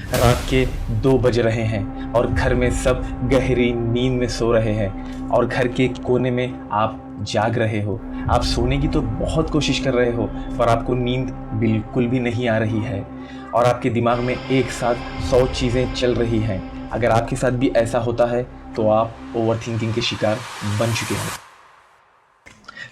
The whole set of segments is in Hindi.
रात के 2 बज रहे हैं और घर में सब गहरी नींद में सो रहे हैं और घर के कोने में आप जाग रहे हो। आप सोने की तो बहुत कोशिश कर रहे हो पर आपको नींद बिल्कुल भी नहीं आ रही है और आपके दिमाग में एक साथ 100 चीज़ें चल रही हैं। अगर आपके साथ भी ऐसा होता है तो आप ओवरथिंकिंग के शिकार बन चुके हो।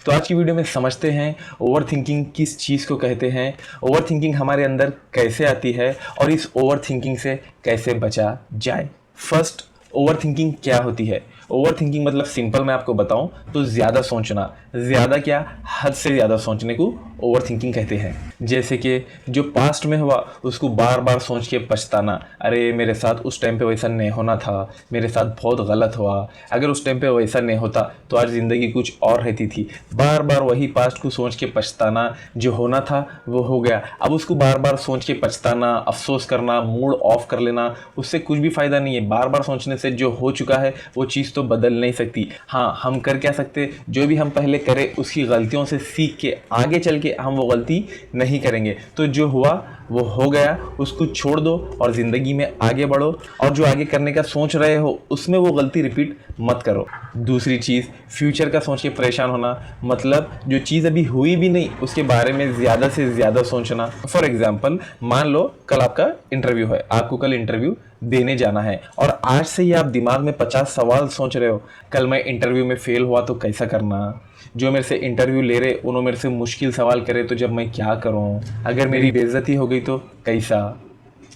तो आज की वीडियो में समझते हैं ओवरथिंकिंग किस चीज़ को कहते हैं, ओवरथिंकिंग हमारे अंदर कैसे आती है और इस ओवरथिंकिंग से कैसे बचा जाए। फर्स्ट, ओवरथिंकिंग क्या होती है? ओवरथिंकिंग मतलब सिंपल मैं आपको बताऊं तो ज़्यादा सोचना, ज़्यादा क्या, हद से ज़्यादा सोचने को ओवरथिंकिंग कहते हैं। जैसे कि जो पास्ट में हुआ उसको बार बार सोच के पछताना, अरे मेरे साथ उस टाइम पे वैसा नहीं होना था, मेरे साथ बहुत गलत हुआ, अगर उस टाइम पे वैसा नहीं होता तो आज ज़िंदगी कुछ और रहती थी। बार बार वही पास्ट को सोच के पछताना, जो होना था वो हो गया, अब उसको बार बार सोच के पछताना, अफसोस करना, मूड ऑफ कर लेना, उससे कुछ भी फ़ायदा नहीं है। बार बार सोचने से जो हो चुका है वो चीज़ तो बदल नहीं सकती। हाँ, हम कर क्या सकते, जो भी हम पहले करें उसकी गलतियों से सीख के आगे चल के हम वो गलती नहीं करेंगे। तो जो हुआ वो हो गया, उसको छोड़ दो और ज़िंदगी में आगे बढ़ो और जो आगे करने का सोच रहे हो उसमें वो गलती रिपीट मत करो। दूसरी चीज़, फ्यूचर का सोच के परेशान होना, मतलब जो चीज़ अभी हुई भी नहीं उसके बारे में ज़्यादा से ज़्यादा सोचना। फॉर एग्जाम्पल, मान लो कल आपका इंटरव्यू है, आपको कल इंटरव्यू देने जाना है और आज से ही आप दिमाग में 50 सवाल सोच रहे हो। कल मैं इंटरव्यू में फेल हुआ तो कैसा करना, जो मेरे से इंटरव्यू ले रहे उन्होंने मेरे से मुश्किल सवाल करे तो जब मैं क्या करूं, अगर मेरी बेइज्जती हो गई तो कैसा।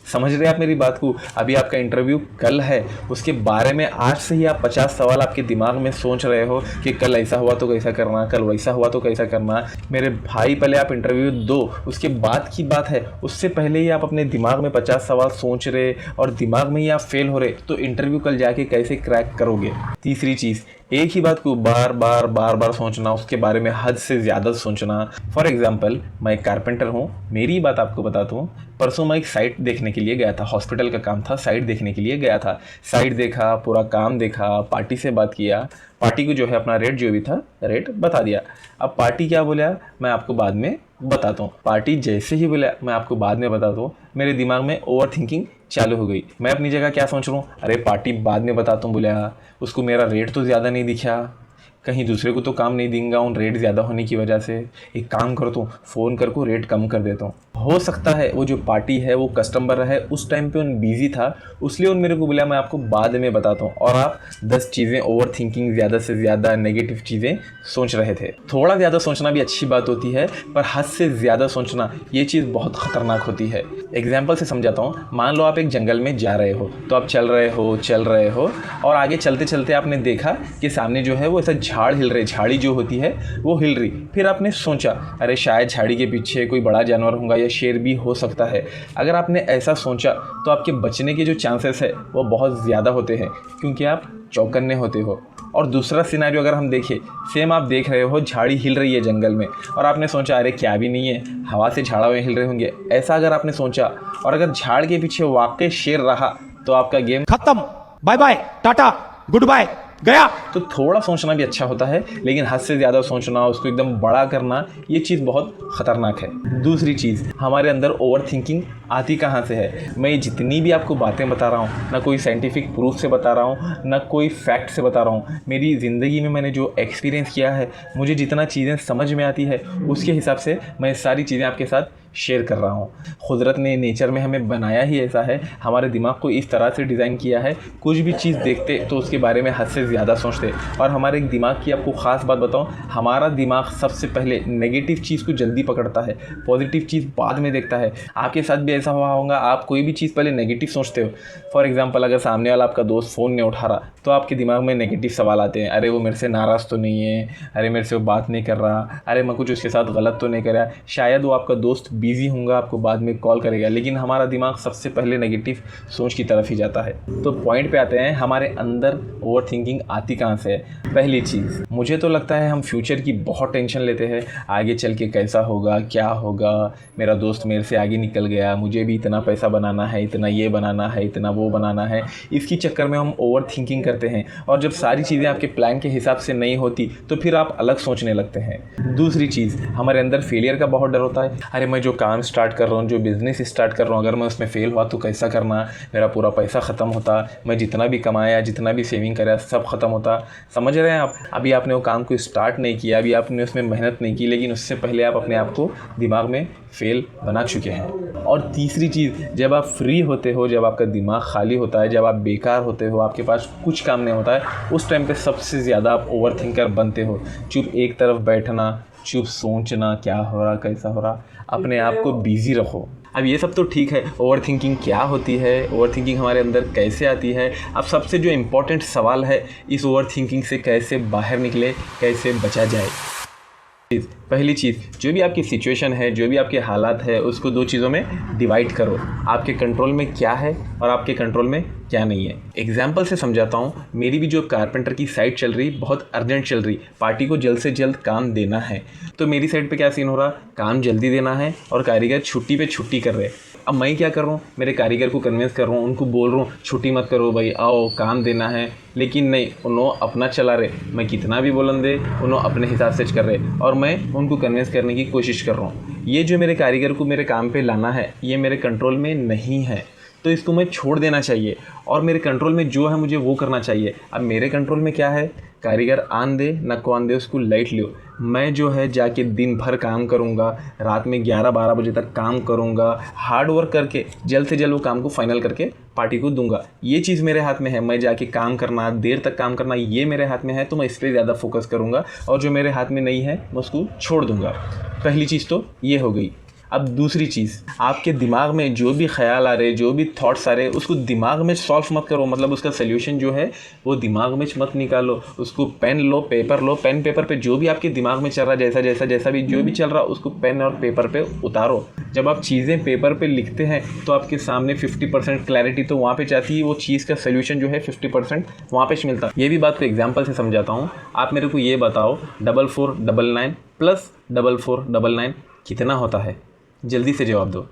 समझ रहे आप मेरी बात को? अभी आपका इंटरव्यू कल है, उसके बारे में आज से ही आप 50 सवाल आपके दिमाग में सोच रहे हो कि कल ऐसा हुआ तो कैसा करना, कल वैसा हुआ तो कैसा करना। मेरे भाई, पहले आप इंटरव्यू दो, उसके बाद की बात है। उससे पहले ही आप अपने दिमाग में 50 सवाल सोच रहे और दिमाग में ही आप फेल हो रहे, तो इंटरव्यू कल जाके कैसे क्रैक करोगे? तीसरी चीज़, एक ही बात को बार बार सोचना, उसके बारे में हद से ज़्यादा सोचना। फॉर एग्जाम्पल, मैं एक कारपेंटर हूँ, मेरी बात आपको बताता हूँ। परसों मैं एक साइट देखने के लिए गया था, हॉस्पिटल का काम था, साइट देखने के लिए गया था। साइट देखा, पूरा काम देखा, पार्टी से बात किया, पार्टी को जो है अपना रेट जो भी था रेट बता दिया। अब पार्टी क्या बोला, मैं आपको बाद में बताता हूँ। पार्टी जैसे ही बोला मैं आपको बाद में बताता हूँ, मेरे दिमाग में ओवर थिंकिंग चालू हो गई। मैं अपनी जगह क्या सोच रहा हूँ, अरे पार्टी बाद में बताता हूँ बोला, उसको मेरा रेट तो ज़्यादा नहीं दिखा, कहीं दूसरे को तो काम नहीं दूंगा उन रेट ज़्यादा होने की वजह से। एक काम करता हूँ, फ़ोन करके रेट कम कर देता हूँ। हो सकता है वो जो पार्टी है वो कस्टमर है उस टाइम पे उन बिजी था, इसलिए उन मेरे को बोला मैं आपको बाद में बताता हूँ। और आप 10 चीज़ें ओवर थिंकिंग, ज़्यादा से ज़्यादा नेगेटिव चीज़ें सोच रहे थे। थोड़ा ज़्यादा सोचना भी अच्छी बात होती है पर हद से ज़्यादा सोचना ये चीज़ बहुत ख़तरनाक होती है। एग्जाम्पल से समझाता हूँ। मान लो आप एक जंगल में जा रहे हो, तो आप चल रहे हो और आगे चलते चलते आपने देखा कि सामने जो है वो ऐसा झाड़ हिल रहे, झाड़ी जो होती है वो हिल रही। फिर आपने सोचा अरे शायद झाड़ी के पीछे कोई बड़ा जानवर होगा या शेर भी हो सकता है। अगर आपने ऐसा सोचा तो आपके बचने के जो चांसेस है वो बहुत ज़्यादा होते हैं, क्योंकि आप चौकन्ने होते हो। और दूसरा सिनेरियो अगर हम देखें, सेम आप देख रहे हो झाड़ी हिल रही है जंगल में और आपने सोचा अरे क्या भी नहीं है, हवा से झाड़ा हुए हिल रहे होंगे, ऐसा अगर आपने सोचा और अगर झाड़ के पीछे वाकई शेर रहा तो आपका गेम खत्म, bye bye, tata, good bye, गया। तो थोड़ा सोचना भी अच्छा होता है, लेकिन हद से ज़्यादा सोचना, उसको एकदम बड़ा करना, ये चीज़ बहुत ख़तरनाक है। दूसरी चीज़, हमारे अंदर ओवर थिंकिंग आती कहाँ से है? मैं जितनी भी आपको बातें बता रहा हूँ, ना कोई साइंटिफिक प्रूफ से बता रहा हूँ, ना कोई फैक्ट से बता रहा हूँ, मेरी ज़िंदगी में मैंने जो एक्सपीरियंस किया है, मुझे जितना चीज़ें समझ में आती है उसके हिसाब से मैं सारी चीज़ें आपके साथ शेयर कर रहा हूँ। कुदरत ने, नेचर में हमें बनाया ही ऐसा है, हमारे दिमाग को इस तरह से डिज़ाइन किया है, कुछ भी चीज़ देखते तो उसके बारे में हद से ज़्यादा सोचते। और हमारे दिमाग की आपको ख़ास बात बताऊँ, हमारा दिमाग सबसे पहले नेगेटिव चीज़ को जल्दी पकड़ता है, पॉजिटिव चीज़ बाद में देखता है। आपके साथ भी ऐसा हुआ होगा, आप कोई भी चीज़ पहले नेगेटिव सोचते हो। फॉर एग्जाम्पल, अगर सामने वाला आपका दोस्त फ़ोन नहीं उठा रहा तो आपके दिमाग में नेगेटिव सवाल आते हैं, अरे वो मेरे से नाराज़ तो नहीं है, अरे मेरे से वो बात नहीं कर रहा, अरे मैं कुछ उसके साथ गलत तो नहीं कर रहा, शायद वो आपका दोस्त बिजी होगा, आपको बाद में कॉल करेगा। लेकिन हमारा दिमाग सबसे पहले नेगेटिव सोच की तरफ ही जाता है। तो पॉइंट पे आते हैं, हमारे अंदर ओवर थिंकिंग आती कहाँ से है? पहली चीज़, मुझे तो लगता है हम फ्यूचर की बहुत टेंशन लेते हैं, आगे चल के कैसा होगा, क्या होगा, मेरा दोस्त मेरे से आगे निकल गया, मुझे भी इतना पैसा बनाना है, इतना ये बनाना है, इतना वो बनाना है। इसकी चक्कर में हम ओवर थिंकिंग करते हैं और जब सारी चीज़ें आपके प्लान के हिसाब से नहीं होती तो फिर आप अलग सोचने लगते हैं। दूसरी चीज़, हमारे अंदर फेलियर का बहुत डर होता है। अरे मैं जो जो काम स्टार्ट कर रहा हूँ, जो बिज़नेस स्टार्ट कर रहा हूँ, अगर मैं उसमें फ़ेल हुआ तो कैसा करना, मेरा पूरा पैसा ख़त्म होता, मैं जितना भी कमाया, जितना भी सेविंग करा सब ख़त्म होता। समझ रहे हैं आप? अभी आपने वो काम को स्टार्ट नहीं किया, अभी आपने उसमें मेहनत नहीं की, लेकिन उससे पहले आप अपने आप को दिमाग में फ़ेल बना चुके हैं। और तीसरी चीज़, जब आप फ्री होते हो, जब आपका दिमाग खाली होता है, जब आप बेकार होते हो, आपके पास कुछ काम नहीं होता है, उस टाइम पे सबसे ज़्यादा आप ओवरथिंकर बनते हो। चुप एक तरफ बैठना, चुप सोचना क्या हो रहा, कैसा हो रहा, अपने आप को बिज़ी रखो। अब ये सब तो ठीक है, ओवर थिंकिंग क्या होती है, ओवर थिंकिंग हमारे अंदर कैसे आती है। अब सबसे जो इम्पोर्टेंट सवाल है, इस ओवर थिंकिंग से कैसे बाहर निकले, कैसे बचा जाए। पहली चीज़, जो भी आपकी सिचुएशन है, जो भी आपके हालात है, उसको दो चीज़ों में डिवाइड करो। आपके कंट्रोल में क्या है और आपके कंट्रोल में क्या नहीं है। एग्जाम्पल से समझाता हूँ। मेरी भी जो कारपेंटर की साइट चल रही, बहुत अर्जेंट चल रही, पार्टी को जल्द से जल्द काम देना है। तो मेरी साइड पे क्या सीन हो रहा, काम जल्दी देना है और कारीगर छुट्टी पे छुट्टी कर रहे। अब मैं क्या कर रहा हूँ, मेरे कारीगर को कन्विंस कर रहा हूँ, उनको बोल रहा हूँ छुट्टी मत करो भाई, आओ काम देना है। लेकिन नहीं, उन्होंने अपना चला रहे, मैं कितना भी बोलन दे उन्होंने अपने हिसाब से कर रहे और मैं उनको कन्विंस करने की कोशिश कर रहा हूँ। ये जो मेरे कारीगर को मेरे काम पे लाना है, ये मेरे कंट्रोल में नहीं है, तो इसको मैं छोड़ देना चाहिए और मेरे कंट्रोल में जो है मुझे वो करना चाहिए। अब मेरे कंट्रोल में क्या है, कारीगर आन दे न को आन दे, उसको लाइट लियो। मैं जो है जाके दिन भर काम करूँगा, रात में 11-12 बजे तक काम करूँगा, हार्ड वर्क करके जल्द से जल्द वो काम को फाइनल करके पार्टी को दूंगा। ये चीज़ मेरे हाथ में है, मैं जाके काम करना, देर तक काम करना, ये मेरे हाथ में है, तो मैं इस पर ज़्यादा फोकस करूँगा और जो मेरे हाथ में नहीं है मैं उसको छोड़ दूँगा। पहली चीज़ तो ये हो गई। अब दूसरी चीज़, आपके दिमाग में जो भी ख्याल आ रहे, जो भी थॉट्स आ रहे, उसको दिमाग में सॉल्व मत करो, मतलब उसका सल्यूशन जो है वो दिमाग में मत निकालो। उसको पेन लो, पेपर लो, पेन पेपर पे जो भी आपके दिमाग में चल रहा, जैसा भी जो भी चल रहा, उसको पेन और पेपर पे उतारो। जब आप चीज़ें पेपर पे लिखते हैं तो आपके सामने 50% क्लैरिटी तो वहाँ पे जाती है, वो चीज़ का सल्यूशन जो है 50% वहाँ पे मिलता है। ये भी बात को एग्जाम्पल से समझाता हूँ। आप मेरे को ये बताओ, 4499 प्लस 4499 कितना होता है? जल्दी से जवाब दो।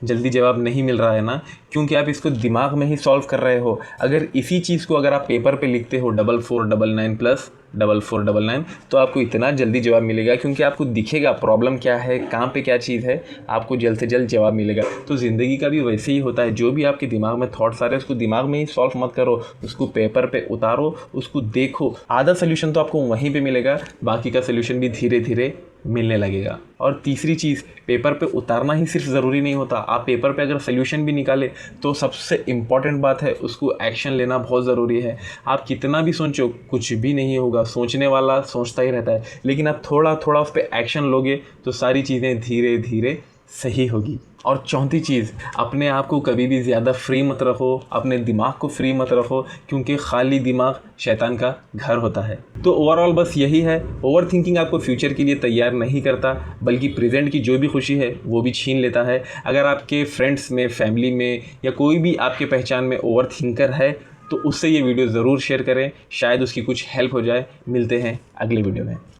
जल्दी जवाब नहीं मिल रहा है ना, क्योंकि आप इसको दिमाग में ही सॉल्व कर रहे हो। अगर इसी चीज़ को अगर आप पेपर पे लिखते हो 4499 प्लस 4499, तो आपको इतना जल्दी जवाब मिलेगा, क्योंकि आपको दिखेगा प्रॉब्लम क्या है, कहाँ पे क्या चीज़ है, आपको जल्द से जल्द जवाब मिलेगा। तो ज़िंदगी का भी वैसे ही होता है, जो भी आपके दिमाग में थॉट्स आ रहे हैं उसको दिमाग में ही सॉल्व मत करो, उसको पेपर पे उतारो, उसको देखो। आधा सोल्यूशन तो आपको वहीं पे मिलेगा, बाकी का सोल्यूशन भी धीरे धीरे मिलने लगेगा। और तीसरी चीज़, पेपर पे उतारना ही सिर्फ ज़रूरी नहीं होता, आप पेपर पे अगर सोल्यूशन भी निकाले तो सबसे इम्पॉर्टेंट बात है उसको एक्शन लेना बहुत ज़रूरी है। आप कितना भी सोचो कुछ भी नहीं होगा, सोचने वाला सोचता ही रहता है, लेकिन आप थोड़ा थोड़ा उस पर एक्शन लोगे तो सारी चीज़ें धीरे धीरे सही होगी। और चौथी चीज़, अपने आप को कभी भी ज़्यादा फ्री मत रखो, अपने दिमाग को फ्री मत रखो, क्योंकि खाली दिमाग शैतान का घर होता है। तो ओवरऑल बस यही है, ओवर थिंकिंग आपको फ्यूचर के लिए तैयार नहीं करता, बल्कि प्रेजेंट की जो भी खुशी है वो भी छीन लेता है। अगर आपके फ्रेंड्स में, फैमिली में या कोई भी आपके पहचान में ओवर थिंकर है तो उससे ये वीडियो ज़रूर शेयर करें, शायद उसकी कुछ हेल्प हो जाए। मिलते हैं अगले वीडियो में।